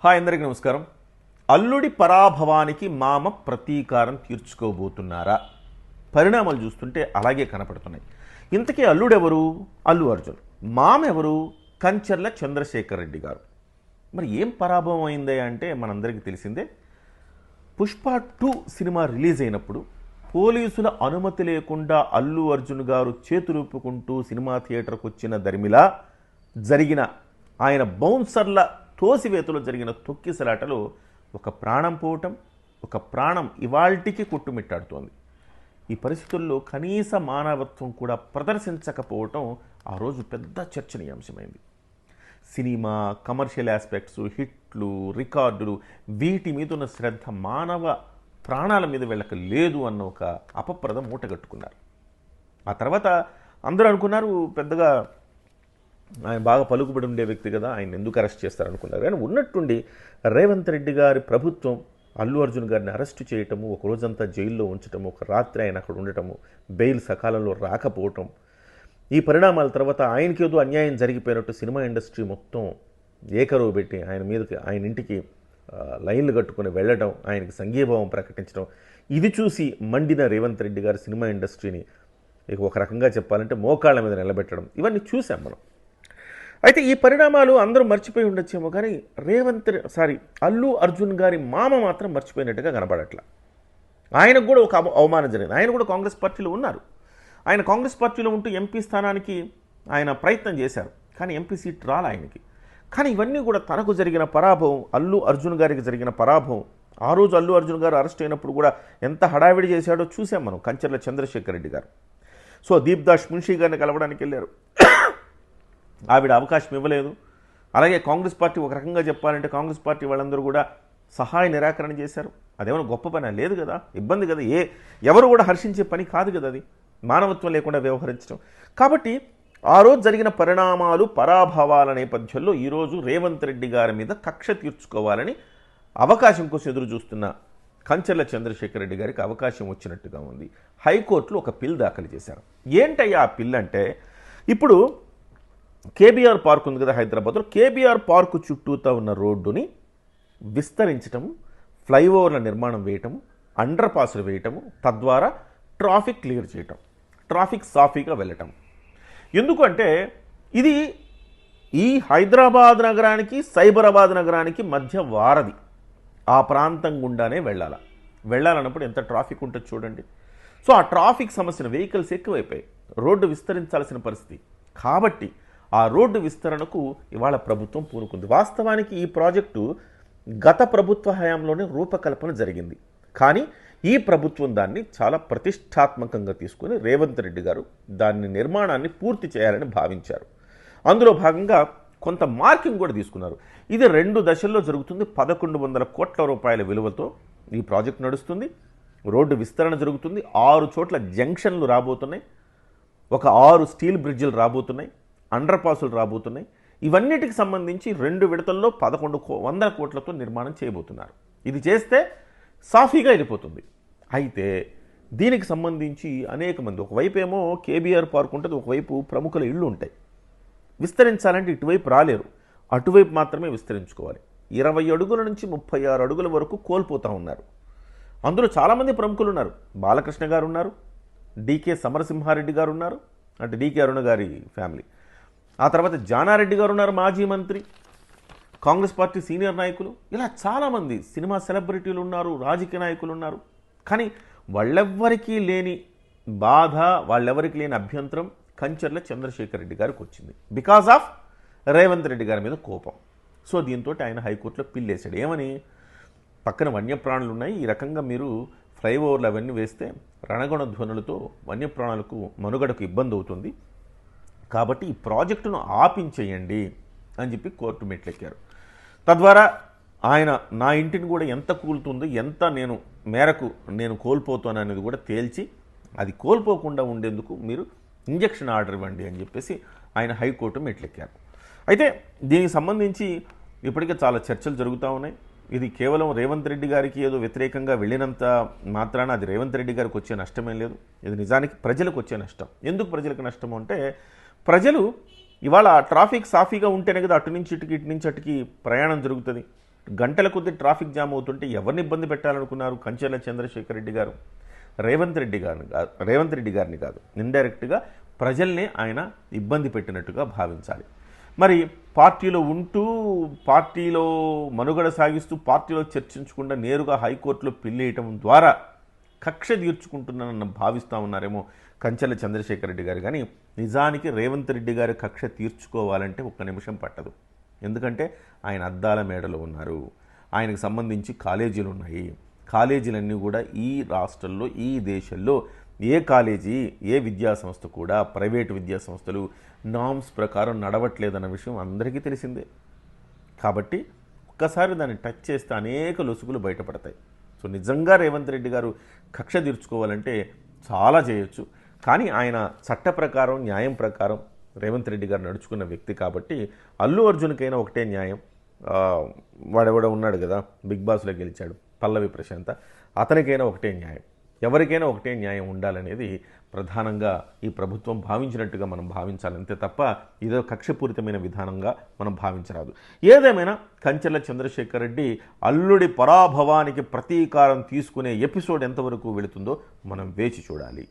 Hi అందరికీ నమస్కారం. అల్లుడి పరాభవానికి మామ ప్రతీకారం తీర్చుకోబోతున్నారా? పరిణామాలు చూస్తుంటే అలాగే కనపడుతున్నాయి. ఇంతకీ అల్లుడెవరు? అల్లు అర్జున్. మామ ఎవరు? కంచర్ల చంద్రశేఖర్ రెడ్డి గారు. మరి ఏం పరాభవం అయిందే అంటే మనందరికీ తెలిసిందే. పుష్ప 2 సినిమా రిలీజ్ అయినప్పుడు పోలీసుల అనుమతి లేకుండా అల్లు అర్జున్ గారు చేతులూపుకుంటూ సినిమా థియేటర్కు వచ్చిన దరిమిలా జరిగిన ఆయన బౌన్సర్ల తోసివేతలో జరిగిన తొక్కిసలాటలో ఒక ప్రాణం పోవటం, ఒక ప్రాణం ఇవాల్టికి కొట్టుమిట్టాడుతోంది. ఈ పరిస్థితుల్లో కనీస మానవత్వం కూడా ప్రదర్శించకపోవటం ఆ రోజు పెద్ద చర్చనీయాంశమైంది. సినిమా, కమర్షియల్ ఆస్పెక్ట్స్, హిట్లు, రికార్డులు, వీటి మీద ఉన్న శ్రద్ధ మానవ ప్రాణాల మీద వీళ్ళకి లేదు అన్న ఒక అపప్రదం మూటగట్టుకున్నారు. ఆ తర్వాత అందరూ అనుకున్నారు పెద్దగా ఆయన బాగా పలుకుబడి ఉండే వ్యక్తి కదా, ఆయన ఎందుకు అరెస్ట్ చేస్తారనుకున్నారు. కానీ ఉన్నట్టుండి రేవంత్ రెడ్డి గారి ప్రభుత్వం అల్లు అర్జున్ గారిని అరెస్టు చేయటము, ఒక రోజంతా జైల్లో ఉంచటము, ఒక రాత్రి ఆయన అక్కడ ఉండటము, బెయిల్ సకాలంలో రాకపోవటం, ఈ పరిణామాల తర్వాత ఆయనకేదో అన్యాయం జరిగిపోయినట్టు సినిమా ఇండస్ట్రీ మొత్తం ఏకరువు పెట్టి ఆయన మీదకి, ఆయన ఇంటికి లైన్లు కట్టుకుని వెళ్ళడం, ఆయనకి సంఘీభావం ప్రకటించడం, ఇది చూసి మండిన రేవంత్ రెడ్డి గారు సినిమా ఇండస్ట్రీని ఒక రకంగా చెప్పాలంటే మోకాళ్ళ మీద నిలబెట్టడం, ఇవన్నీ చూసాం మనం. అయితే ఈ పరిణామాలు అందరూ మర్చిపోయి ఉండొచ్చేమో, కానీ అల్లు అర్జున్ గారి మామ మాత్రం మర్చిపోయినట్టుగా కనపడట్లా. ఆయనకు కూడా ఒక అవమానం జరిగింది. ఆయన కూడా కాంగ్రెస్ పార్టీలో ఉన్నారు. ఆయన కాంగ్రెస్ పార్టీలో ఉంటూ ఎంపీ స్థానానికి ఆయన ప్రయత్నం చేశారు, కానీ ఎంపీ సీట్ రాలే ఆయనకి. కానీ ఇవన్నీ కూడా తనకు జరిగిన పరాభవం, అల్లు అర్జున్ గారికి జరిగిన పరాభవం. ఆ రోజు అల్లు అర్జున్ గారు అరెస్ట్ అయినప్పుడు కూడా ఎంత హడావిడి చేశాడో చూసాం మనం. కంచర్ల చంద్రశేఖర్ రెడ్డి గారు దీప్దాస్ మున్షీ గారిని కలవడానికి వెళ్ళారు, ఆవిడ అవకాశం ఇవ్వలేదు. అలాగే కాంగ్రెస్ పార్టీ, ఒక రకంగా చెప్పాలంటే కాంగ్రెస్ పార్టీ వాళ్ళందరూ కూడా సహాయ నిరాకరణ చేశారు. అదేమైనా గొప్ప పని లేదు కదా, ఇబ్బంది కదా, ఎవరు కూడా హర్షించే పని కాదు కదా అది, మానవత్వం లేకుండా వ్యవహరించడం. కాబట్టి ఆ రోజు జరిగిన పరిణామాలు, పరాభవాల నేపథ్యంలో ఈరోజు రేవంత్ రెడ్డి గారి మీద కక్ష తీర్చుకోవాలని అవకాశం కోసం ఎదురు చూస్తున్న కంచర్ల చంద్రశేఖర్ రెడ్డి గారికి అవకాశం వచ్చినట్టుగా ఉంది. హైకోర్టులో ఒక పిల్ దాఖలు చేశారు. ఏంటయ్యా ఆ పిల్ అంటే, ఇప్పుడు కేబీఆర్ పార్క్ ఉంది కదా హైదరాబాద్లో, కేబీఆర్ పార్కు చుట్టూతా ఉన్న రోడ్డుని విస్తరించటము, ఫ్లైఓవర్ల నిర్మాణం వేయటము, అండర్ పాస్లు వేయటము, తద్వారా ట్రాఫిక్ క్లియర్ చేయటం, ట్రాఫిక్ సాఫీగా వెళ్ళటం. ఎందుకంటే ఇది ఈ హైదరాబాద్ నగరానికి, సైబరాబాద్ నగరానికి మధ్య వారధి. ఆ ప్రాంతం గుండానే వెళ్ళాలన్నప్పుడు ఎంత ట్రాఫిక్ ఉంటుంది చూడండి. సో ఆ ట్రాఫిక్ సమస్యను, వెహికల్స్ ఎక్కువైపోయాయి, రోడ్డు విస్తరించాల్సిన పరిస్థితి. కాబట్టి ఆ రోడ్డు విస్తరణకు ఇవాళ ప్రభుత్వం పూనుకుంది. వాస్తవానికి ఈ ప్రాజెక్టు గత ప్రభుత్వ హయాంలోనే రూపకల్పన జరిగింది, కానీ ఈ ప్రభుత్వం దాన్ని చాలా ప్రతిష్టాత్మకంగా తీసుకుని రేవంత్ రెడ్డి గారు దాని నిర్మాణాన్ని పూర్తి చేయాలని భావించారు. అందులో భాగంగా కొంత మార్కింగ్ కూడా తీసుకున్నారు. ఇది 2 దశల్లో జరుగుతుంది. 1100 కోట్ల రూపాయల విలువతో ఈ ప్రాజెక్టు నడుస్తుంది. రోడ్డు విస్తరణ జరుగుతుంది. 6 చోట్ల జంక్షన్లు రాబోతున్నాయి, ఒక 6 స్టీల్ బ్రిడ్జిలు రాబోతున్నాయి, అండర్ పాసులు రాబోతున్నాయి. ఇవన్నిటికి సంబంధించి 2 విడతల్లో 1100 కోట్లతో నిర్మాణం చేయబోతున్నారు. ఇది చేస్తే సాఫీగా వెళ్ళిపోతుంది. అయితే దీనికి సంబంధించి అనేక మంది, ఒకవైపు ఏమో కేబీఆర్ పార్క్ ఉంటుంది, ఒకవైపు ప్రముఖుల ఇళ్ళు ఉంటాయి. విస్తరించాలంటే ఇటువైపు రాలేరు, అటువైపు మాత్రమే విస్తరించుకోవాలి. 20 అడుగుల నుంచి 36 అడుగుల వరకు కోల్పోతూ ఉన్నారు. అందులో చాలామంది ప్రముఖులు ఉన్నారు. బాలకృష్ణ గారు ఉన్నారు, డీకే సమరసింహారెడ్డి గారు ఉన్నారు, అంటే డీకే అరుణ గారి ఫ్యామిలీ. ఆ తర్వాత జానారెడ్డి గారు ఉన్నారు, మాజీ మంత్రి, కాంగ్రెస్ పార్టీ సీనియర్ నాయకులు. ఇలా చాలామంది సినిమా సెలబ్రిటీలు ఉన్నారు, రాజకీయ నాయకులు ఉన్నారు. కానీ వాళ్ళెవ్వరికీ లేని బాధ, వాళ్ళెవరికి లేని అభ్యంతరం కంచర్ల చంద్రశేఖర్ రెడ్డి గారికి వచ్చింది. బికాజ్ ఆఫ్ రేవంత్ రెడ్డి గారి మీద కోపం. సో దీంతో ఆయన హైకోర్టులో పిల్లేశాడు. ఏమని? పక్కన వన్యప్రాణులు ఉన్నాయి, ఈ రకంగా మీరు ఫ్లైఓవర్లు అవన్నీ వేస్తే రణగొణ ధ్వనులతో వన్యప్రాణులకు మనుగడకు ఇబ్బంది అవుతుంది, కాబట్టి ఈ ప్రాజెక్టును ఆపించేయండి అని చెప్పి కోర్టు మెట్లెక్కారు. తద్వారా ఆయన నా ఇంటిని కూడా ఎంత కూలుతుందో, ఎంత మేరకు నేను కోల్పోతాను అనేది కూడా తేల్చి, అది కోల్పోకుండా ఉండేందుకు మీరు ఇంజక్షన్ ఆర్డర్ ఇవ్వండి అని చెప్పేసి ఆయన హైకోర్టు మెట్లెక్కారు. అయితే దీనికి సంబంధించి ఇప్పటికే చాలా చర్చలు జరుగుతూ ఉన్నాయి. ఇది కేవలం రేవంత్ రెడ్డి గారికి ఏదో వ్యతిరేకంగా వెళ్ళినంత మాత్రాన అది రేవంత్ రెడ్డి గారికి వచ్చే నష్టమేం లేదు. ఇది నిజానికి ప్రజలకు వచ్చే నష్టం. ఎందుకు ప్రజలకు నష్టం అంటే, ప్రజలు ఇవాళ ట్రాఫిక్ సాఫీగా ఉంటేనే కదా అటు నుంచి ఇటుకి, ఇటు నుంచి అటుకి ప్రయాణం జరుగుతుంది. గంటల కొద్దీ ట్రాఫిక్ జామ్ అవుతుంటే ఎవరిని ఇబ్బంది పెట్టాలనుకున్నారు కంచెల చంద్రశేఖర్ రెడ్డి గారు? రేవంత్ రెడ్డి గారిని కాదు, ఇండైరెక్ట్గా ప్రజల్ని ఆయన ఇబ్బంది పెట్టినట్టుగా భావించాలి. మరి పార్టీలో ఉంటూ పార్టీలో మనుగడ సాగిస్తూ పార్టీలో చర్చించకుండా నేరుగా హైకోర్టులో పిల్లేయటం ద్వారా కక్ష తీర్చుకుంటున్నానన్న భావిస్తూ ఉన్నారేమో కంచెల చంద్రశేఖర్ రెడ్డి గారు. కానీ నిజానికి రేవంత్ రెడ్డి గారి కక్ష తీర్చుకోవాలంటే ఒక్క నిమిషం పట్టదు. ఎందుకంటే ఆయన అద్దాల మేడలో ఉన్నారు, ఆయనకు సంబంధించి కాలేజీలు ఉన్నాయి. కాలేజీలన్నీ కూడా ఈ రాష్ట్రంలో ఈ దేశంలో ఏ కాలేజీ ఏ విద్యాసంస్థ కూడా ప్రైవేటు విద్యాసంస్థలు నామ్స్ ప్రకారం నడవట్లేదన్న విషయం అందరికీ తెలిసిందే. కాబట్టి ఒక్కసారి దాన్ని టచ్ చేస్తే అనేక లొసుగులు బయటపడతాయి. సో నిజంగా రేవంత్ రెడ్డి గారు కక్ష తీర్చుకోవాలంటే చాలా చేయొచ్చు. కానీ ఆయన చట్ట ప్రకారం న్యాయం ప్రకారం రేవంత్ రెడ్డి గారు నడుచుకున్న వ్యక్తి కాబట్టి అల్లు అర్జున్కైనా ఒకటే న్యాయం. వాడెవడ ఉన్నాడు కదా, బిగ్ బాస్లో గెలిచాడు, పల్లవి ప్రశాంత, అతనికైనా ఒకటే న్యాయం. ఎవరికైనా ఒకటే న్యాయం ఉండాలనేది ప్రధానంగా ఈ ప్రభుత్వం భావించినట్టుగా మనం భావించాలి, అంతే తప్ప ఇదో కక్షపూరితమైన విధానంగా మనం భావించరాదు. ఏదేమైనా కంచెల చంద్రశేఖర్ రెడ్డి అల్లుడి పరాభవానికి ప్రతీకారం తీసుకునే ఎపిసోడ్ ఎంతవరకు వెళుతుందో మనం వేచి చూడాలి.